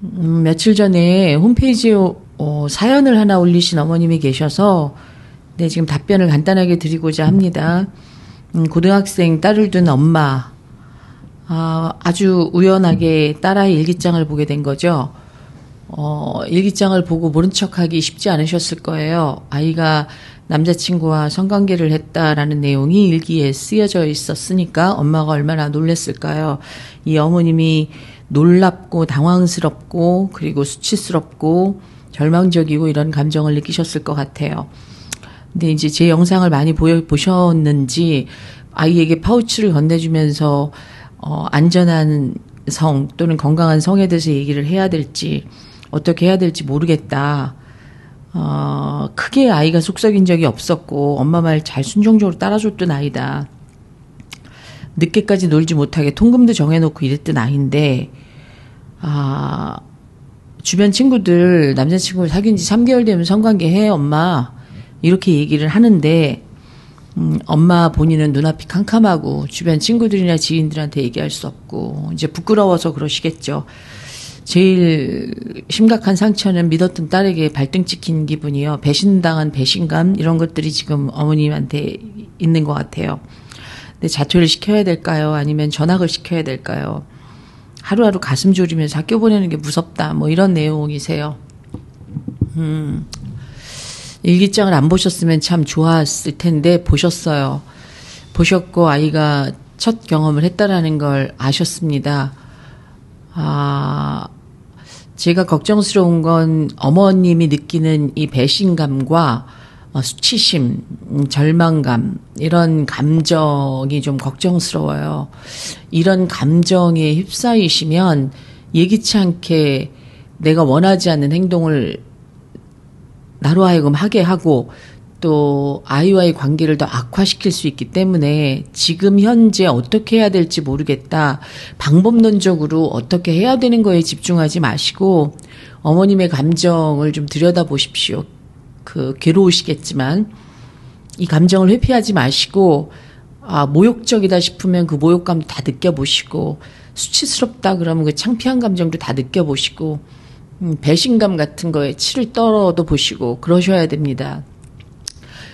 며칠 전에 홈페이지에 사연을 하나 올리신 어머님이 계셔서 네, 지금 답변을 간단하게 드리고자 합니다. 고등학생 딸을 둔 엄마, 아주 우연하게 딸아이 일기장을 보게 된 거죠. 일기장을 보고 모른 척하기 쉽지 않으셨을 거예요. 아이가 남자친구와 성관계를 했다라는 내용이 일기에 쓰여져 있었으니까 엄마가 얼마나 놀랐을까요? 이 어머님이 놀랍고 당황스럽고 그리고 수치스럽고 절망적이고 이런 감정을 느끼셨을 것 같아요. 근데 이제 제 영상을 많이 보셨는지 아이에게 파우치를 건네주면서 안전한 성 또는 건강한 성에 대해서 얘기를 해야 될지 어떻게 해야 될지 모르겠다. 크게 아이가 속썩인 적이 없었고 엄마 말 잘 순종적으로 따라줬던 아이다. 늦게까지 놀지 못하게 통금도 정해놓고 이랬던 아이인데 주변 친구들 남자친구 사귄 지 3개월 되면 성관계 해 엄마 이렇게 얘기를 하는데 엄마 본인은 눈앞이 캄캄하고 주변 친구들이나 지인들한테 얘기할 수 없고 이제 부끄러워서 그러시겠죠. 제일 심각한 상처는 믿었던 딸에게 발등 찍힌 기분이요. 배신당한 배신감 이런 것들이 지금 어머님한테 있는 것 같아요. 근데 자퇴를 시켜야 될까요? 아니면 전학을 시켜야 될까요? 하루하루 가슴 졸이면서 학교 보내는 게 무섭다. 뭐 이런 내용이세요. 일기장을 안 보셨으면 참 좋았을 텐데 보셨어요. 보셨고 아이가 첫 경험을 했다라는 걸 아셨습니다. 제가 걱정스러운 건 어머님이 느끼는 이 배신감과 수치심, 절망감 이런 감정이 좀 걱정스러워요. 이런 감정에 휩싸이시면 예기치 않게 내가 원하지 않는 행동을 나로 하여금 하게 하고 또 아이와의 관계를 더 악화시킬 수 있기 때문에 지금 현재 어떻게 해야 될지 모르겠다. 방법론적으로 어떻게 해야 되는 거에 집중하지 마시고 어머님의 감정을 좀 들여다보십시오. 괴로우시겠지만 이 감정을 회피하지 마시고 모욕적이다 싶으면 그 모욕감도 다 느껴보시고 수치스럽다 그러면 그 창피한 감정도 다 느껴보시고 배신감 같은 거에 치를 떨어도 보시고 그러셔야 됩니다.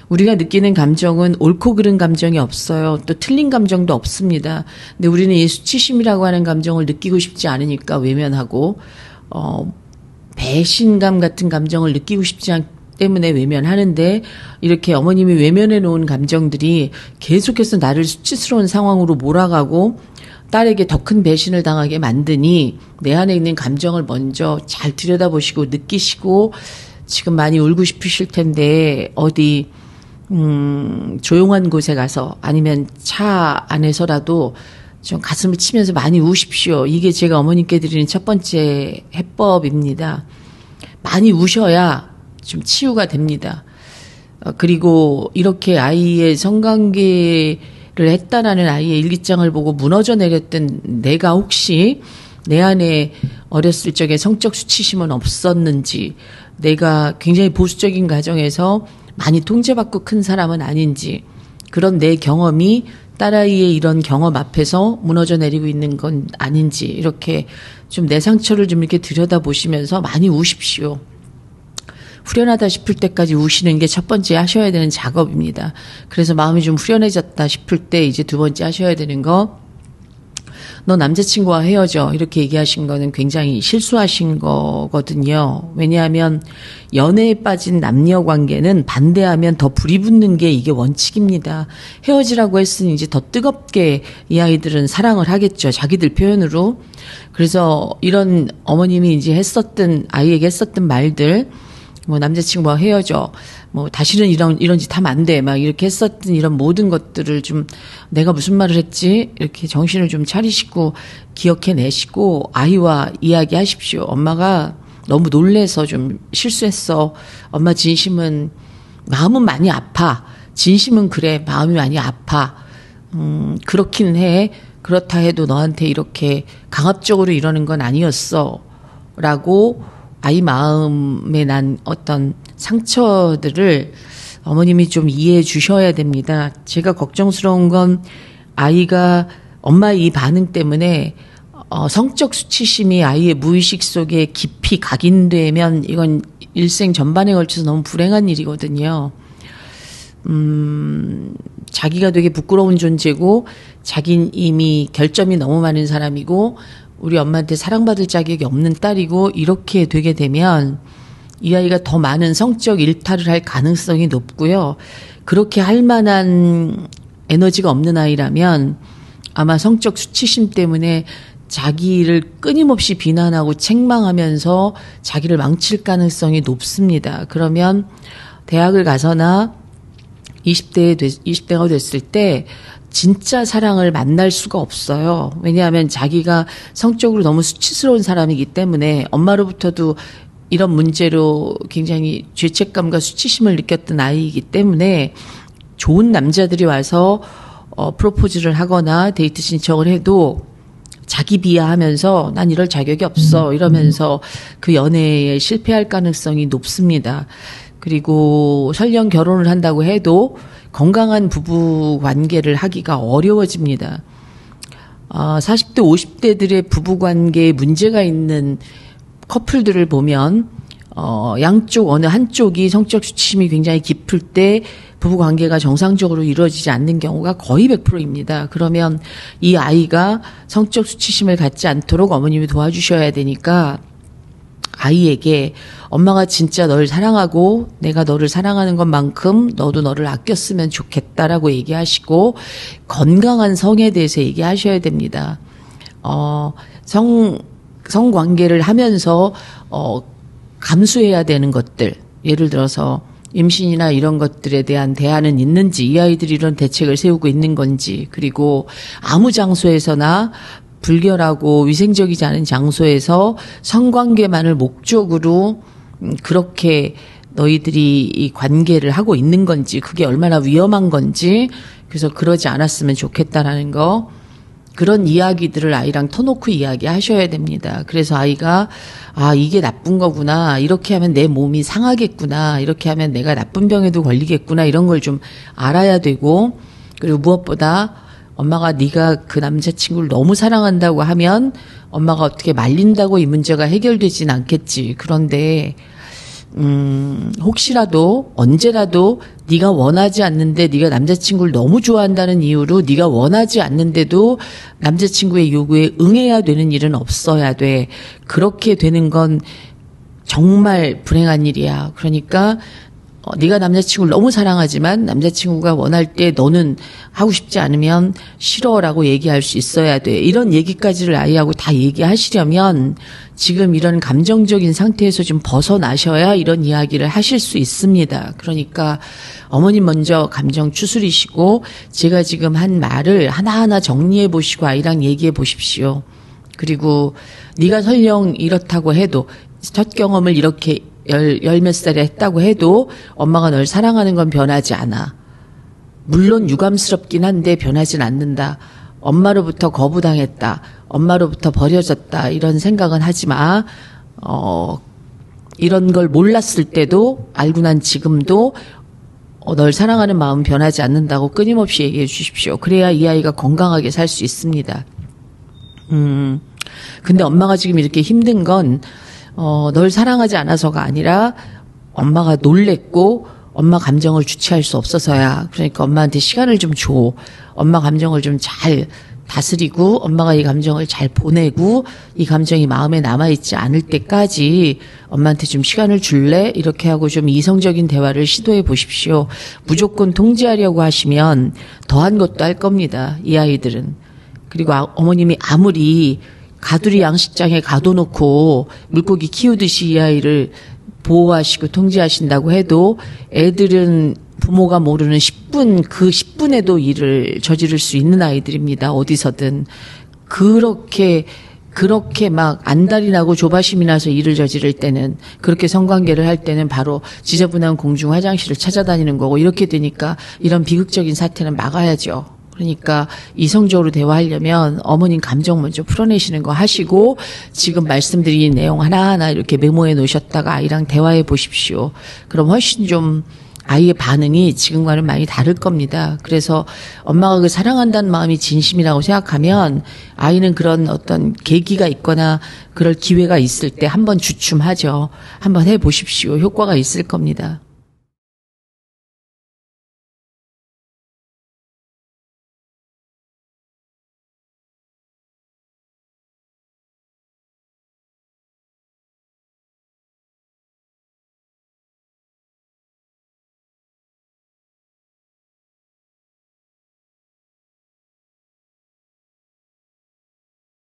우리가 느끼는 감정은 옳고 그른 감정이 없어요. 또 틀린 감정도 없습니다. 근데 우리는 이 수치심이라고 하는 감정을 느끼고 싶지 않으니까 외면하고 배신감 같은 감정을 느끼고 싶지 않기 때문에 외면하는데 이렇게 어머님이 외면해 놓은 감정들이 계속해서 나를 수치스러운 상황으로 몰아가고 딸에게 더 큰 배신을 당하게 만드니 내 안에 있는 감정을 먼저 잘 들여다보시고 느끼시고 지금 많이 울고 싶으실 텐데 어디 조용한 곳에 가서 아니면 차 안에서라도 좀 가슴을 치면서 많이 우십시오. 이게 제가 어머님께 드리는 첫 번째 해법입니다. 많이 우셔야 좀 치유가 됩니다. 그리고 이렇게 아이의 성관계를 했다라는 아이의 일기장을 보고 무너져 내렸던 내가 혹시 내 안에 어렸을 적에 성적 수치심은 없었는지 내가 굉장히 보수적인 가정에서 많이 통제받고 큰 사람은 아닌지 그런 내 경험이 딸아이의 이런 경험 앞에서 무너져 내리고 있는 건 아닌지 이렇게 좀 내 상처를 좀 이렇게 들여다보시면서 많이 우십시오. 후련하다 싶을 때까지 우시는 게 첫 번째 하셔야 되는 작업입니다. 그래서 마음이 좀 후련해졌다 싶을 때 이제 두 번째 하셔야 되는 거 너 남자친구와 헤어져 이렇게 얘기하신 거는 굉장히 실수하신 거거든요. 왜냐하면 연애에 빠진 남녀 관계는 반대하면 더 불이 붙는 게 이게 원칙입니다. 헤어지라고 했으니 이제 더 뜨겁게 이 아이들은 사랑을 하겠죠. 자기들 표현으로. 그래서 이런 어머님이 이제 아이에게 했었던 말들 뭐 남자친구와 헤어져 뭐 다시는 이런 짓 하면 안 돼 막 이렇게 했었던 이런 모든 것들을 좀 내가 무슨 말을 했지 이렇게 정신을 좀 차리시고 기억해내시고 아이와 이야기하십시오. 엄마가 너무 놀래서 좀 실수했어. 엄마 진심은 마음은 많이 아파. 진심은 그래. 마음이 많이 아파. 그렇긴 해. 그렇다 해도 너한테 이렇게 강압적으로 이러는 건 아니었어. 라고 아이 마음에 난 어떤 상처들을 어머님이 좀 이해해 주셔야 됩니다. 제가 걱정스러운 건 아이가 엄마의 이 반응 때문에 성적 수치심이 아이의 무의식 속에 깊이 각인되면 이건 일생 전반에 걸쳐서 너무 불행한 일이거든요. 자기가 되게 부끄러운 존재고, 자긴 이미 결점이 너무 많은 사람이고, 우리 엄마한테 사랑받을 자격이 없는 딸이고, 이렇게 되게 되면 이 아이가 더 많은 성적 일탈을 할 가능성이 높고요. 그렇게 할 만한 에너지가 없는 아이라면 아마 성적 수치심 때문에 자기를 끊임없이 비난하고 책망하면서 자기를 망칠 가능성이 높습니다. 그러면 대학을 가서나 20대가 됐을 때 진짜 사랑을 만날 수가 없어요. 왜냐하면 자기가 성적으로 너무 수치스러운 사람이기 때문에 엄마로부터도 이런 문제로 굉장히 죄책감과 수치심을 느꼈던 아이이기 때문에 좋은 남자들이 와서 프로포즈를 하거나 데이트 신청을 해도 자기 비하하면서 난 이럴 자격이 없어 이러면서 그 연애에 실패할 가능성이 높습니다. 그리고 설령 결혼을 한다고 해도 건강한 부부 관계를 하기가 어려워집니다. 40대, 50대들의 부부 관계에 문제가 있는 커플들을 보면 양쪽 어느 한쪽이 성적 수치심이 굉장히 깊을 때 부부 관계가 정상적으로 이루어지지 않는 경우가 거의 100%입니다. 그러면 이 아이가 성적 수치심을 갖지 않도록 어머님이 도와주셔야 되니까 아이에게 엄마가 진짜 널 사랑하고 내가 너를 사랑하는 것만큼 너도 너를 아꼈으면 좋겠다라고 얘기하시고 건강한 성에 대해서 얘기하셔야 됩니다. 성관계를 하면서 감수해야 되는 것들, 예를 들어서 임신이나 이런 것들에 대한 대안은 있는지, 이 아이들이 이런 대책을 세우고 있는 건지, 그리고 아무 장소에서나 불결하고 위생적이지 않은 장소에서 성관계만을 목적으로 그렇게 너희들이 이 관계를 하고 있는 건지, 그게 얼마나 위험한 건지, 그래서 그러지 않았으면 좋겠다라는 거, 그런 이야기들을 아이랑 터놓고 이야기하셔야 됩니다. 그래서 아이가 이게 나쁜 거구나, 이렇게 하면 내 몸이 상하겠구나, 이렇게 하면 내가 나쁜 병에도 걸리겠구나, 이런 걸 좀 알아야 되고, 그리고 무엇보다 엄마가 네가 그 남자친구를 너무 사랑한다고 하면 엄마가 어떻게 말린다고 이 문제가 해결되진 않겠지. 그런데 혹시라도 언제라도 네가 원하지 않는데 네가 남자친구를 너무 좋아한다는 이유로 네가 원하지 않는데도 남자친구의 요구에 응해야 되는 일은 없어야 돼. 그렇게 되는 건 정말 불행한 일이야. 그러니까 네가 남자친구를 너무 사랑하지만 남자친구가 원할 때 너는 하고 싶지 않으면 싫어라고 얘기할 수 있어야 돼. 이런 얘기까지를 아이하고 다 얘기하시려면 지금 이런 감정적인 상태에서 좀 벗어나셔야 이런 이야기를 하실 수 있습니다. 그러니까 어머님 먼저 감정 추스리시고 제가 지금 한 말을 하나하나 정리해 보시고 아이랑 얘기해 보십시오. 그리고 네가 설령 이렇다고 해도 첫 경험을 이렇게 열 몇 살에 했다고 해도 엄마가 널 사랑하는 건 변하지 않아. 물론 유감스럽긴 한데 변하진 않는다. 엄마로부터 거부당했다. 엄마로부터 버려졌다. 이런 생각은 하지 마. 이런 걸 몰랐을 때도 알고 난 지금도 널 사랑하는 마음 변하지 않는다고 끊임없이 얘기해 주십시오. 그래야 이 아이가 건강하게 살 수 있습니다. 근데 엄마가 지금 이렇게 힘든 건 널 사랑하지 않아서가 아니라 엄마가 놀랬고 엄마 감정을 주체할 수 없어서야. 그러니까 엄마한테 시간을 좀 줘. 엄마 감정을 좀 잘 다스리고 엄마가 이 감정을 잘 보내고 이 감정이 마음에 남아있지 않을 때까지 엄마한테 좀 시간을 줄래? 이렇게 하고 좀 이성적인 대화를 시도해 보십시오. 무조건 통제하려고 하시면 더한 것도 할 겁니다. 이 아이들은. 그리고 어머님이 아무리 가두리 양식장에 가둬놓고 물고기 키우듯이 이 아이를 보호하시고 통제하신다고 해도 애들은 부모가 모르는 10분, 그 10분에도 일을 저지를 수 있는 아이들입니다. 어디서든. 그렇게 막 안달이 나고 조바심이 나서 일을 저지를 때는, 그렇게 성관계를 할 때는 바로 지저분한 공중 화장실을 찾아다니는 거고, 이렇게 되니까 이런 비극적인 사태는 막아야죠. 그러니까 이성적으로 대화하려면 어머님 감정 먼저 풀어내시는 거 하시고 지금 말씀드린 내용 하나하나 이렇게 메모해 놓으셨다가 아이랑 대화해 보십시오. 그럼 훨씬 좀 아이의 반응이 지금과는 많이 다를 겁니다. 그래서 엄마가 그 사랑한다는 마음이 진심이라고 생각하면 아이는 그런 어떤 계기가 있거나 그럴 기회가 있을 때 한번 주춤하죠. 한번 해보십시오. 효과가 있을 겁니다.